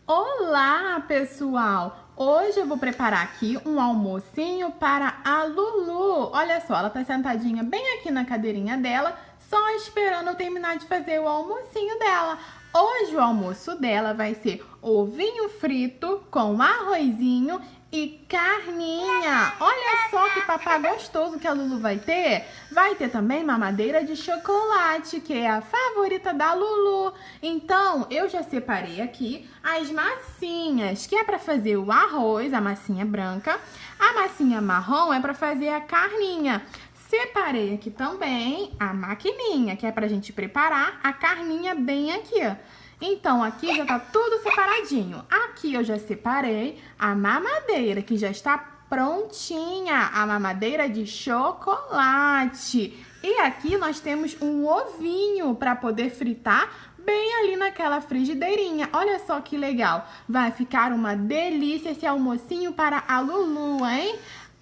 Olá, pessoal! Hoje eu vou preparar aqui um almocinho para a Lulu. Olha só, ela tá sentadinha bem aqui na cadeirinha dela, só esperando eu terminar de fazer o almocinho dela. Hoje o almoço dela vai ser ovinho frito com arrozinho e carninha. Olha só que papá gostoso que a Lulu vai ter. Vai ter também mamadeira de chocolate, que é a favorita da Lulu. Então, eu já separei aqui as massinhas, que é para fazer o arroz, a massinha branca. A massinha marrom é para fazer a carninha. Separei aqui também a maquininha, que é pra gente preparar a carninha bem aqui, ó. Então, aqui já tá tudo separadinho. Aqui eu já separei a mamadeira, que já está prontinha. A mamadeira de chocolate. E aqui nós temos um ovinho para poder fritar bem ali naquela frigideirinha. Olha só que legal. Vai ficar uma delícia esse almocinho para a Lulu, hein?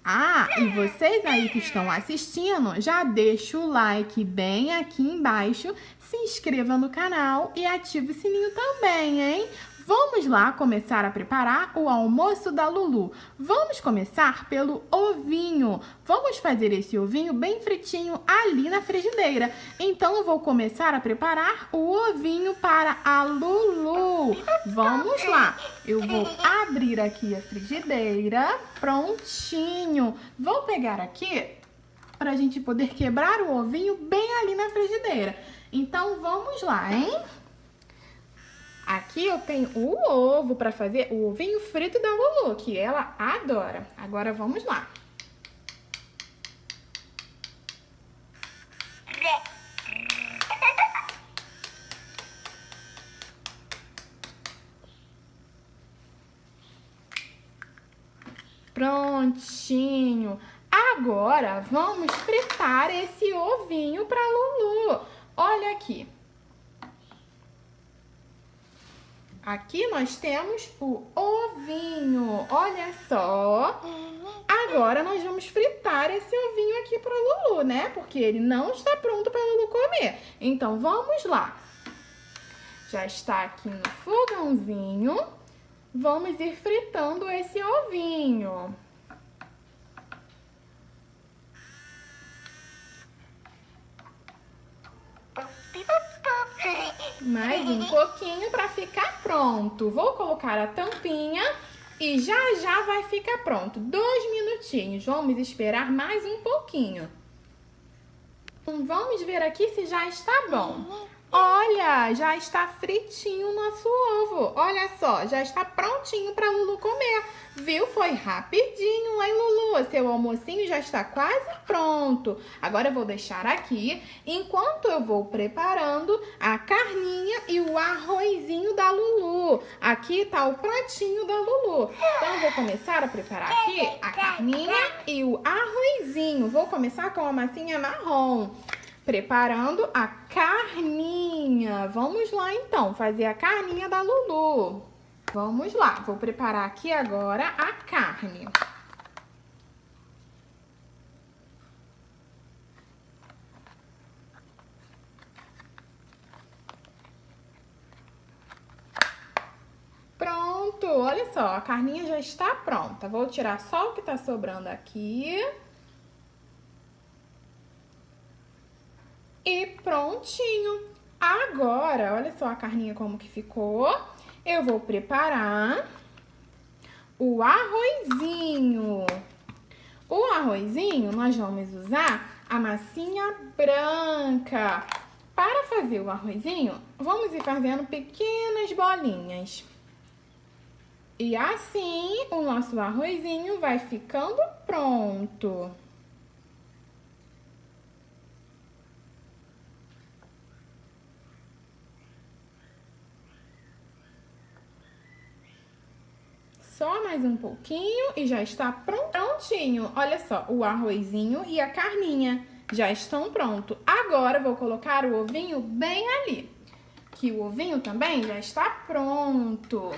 Ah, e vocês aí que estão assistindo, já deixa o like bem aqui embaixo, se inscreva no canal e ative o sininho também, hein? Vamos lá começar a preparar o almoço da Lulu. Vamos começar pelo ovinho. Vamos fazer esse ovinho bem fritinho ali na frigideira. Então, eu vou começar a preparar o ovinho para a Lulu. Vamos lá. Eu vou abrir aqui a frigideira. Prontinho. Vou pegar aqui para a gente poder quebrar o ovinho bem ali na frigideira. Então, vamos lá, hein? Aqui eu tenho o ovo para fazer o ovinho frito da Lulu, que ela adora. Agora vamos lá. Prontinho. Agora vamos fritar esse ovinho para Lulu. Olha aqui. Aqui nós temos o ovinho, olha só. Agora nós vamos fritar esse ovinho aqui para Lulu, né? Porque ele não está pronto para Lulu comer. Então vamos lá. Já está aqui no fogãozinho. Vamos ir fritando esse ovinho. Mais um pouquinho para ficar pronto. Vou colocar a tampinha e já já vai ficar pronto. 2 minutinhos. Vamos esperar mais um pouquinho. Vamos ver aqui se já está bom. Olha, já está fritinho o nosso ovo. Olha só, já está prontinho para Lulu comer. Viu? Foi rapidinho, hein, Lulu? Seu almocinho já está quase pronto. Agora eu vou deixar aqui, enquanto eu vou preparando a carninha e o arrozinho da Lulu. Aqui está o pratinho da Lulu. Então eu vou começar a preparar aqui a carninha e o arrozinho. Vou começar com a massinha marrom. Preparando a carninha. Vamos lá, então, fazer a carninha da Lulu. Vamos lá, vou preparar aqui agora a carne. Pronto, olha só, a carninha já está pronta. Vou tirar só o que tá sobrando aqui. E prontinho. Agora, olha só a carninha como que ficou. Eu vou preparar o arrozinho. O arrozinho, nós vamos usar a massinha branca. Para fazer o arrozinho, vamos ir fazendo pequenas bolinhas. E assim, o nosso arrozinho vai ficando pronto. Só mais um pouquinho e já está prontinho. Olha só, o arrozinho e a carninha já estão prontos. Agora, vou colocar o ovinho bem ali. Que o ovinho também já está pronto.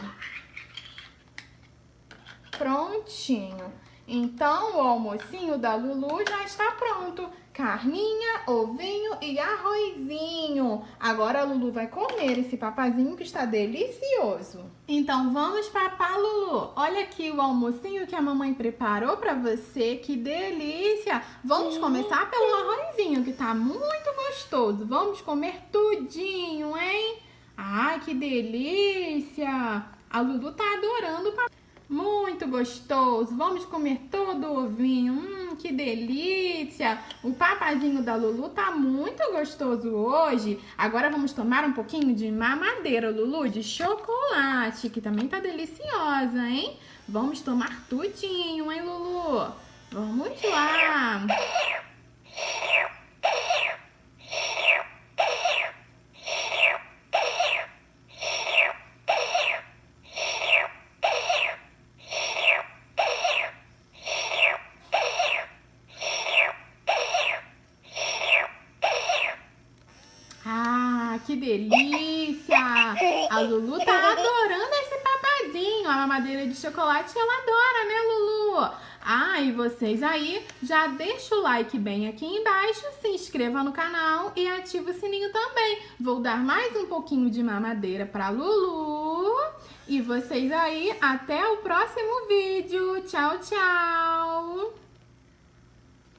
Prontinho. Então, o almocinho da Lulu já está pronto. Carninha, ovinho e arrozinho. Agora a Lulu vai comer esse papazinho que está delicioso. Então vamos papar, Lulu. Olha aqui o almocinho que a mamãe preparou para você. Que delícia! Vamos começar pelo arrozinho, que tá muito gostoso. Vamos comer tudinho, hein? Ai, que delícia! A Lulu tá adorando o papai. Muito gostoso. Vamos comer todo o ovinho. Que delícia. O papazinho da Lulu tá muito gostoso hoje. Agora vamos tomar um pouquinho de mamadeira, Lulu, de chocolate, que também tá deliciosa, hein? Vamos tomar tudinho, hein, Lulu? Vamos lá. Que delícia! A Lulu tá adorando esse papazinho. A mamadeira de chocolate ela adora, né, Lulu? Ah, e vocês aí, já deixa o like bem aqui embaixo, se inscreva no canal e ativa o sininho também. Vou dar mais um pouquinho de mamadeira pra Lulu. E vocês aí, até o próximo vídeo. Tchau, tchau!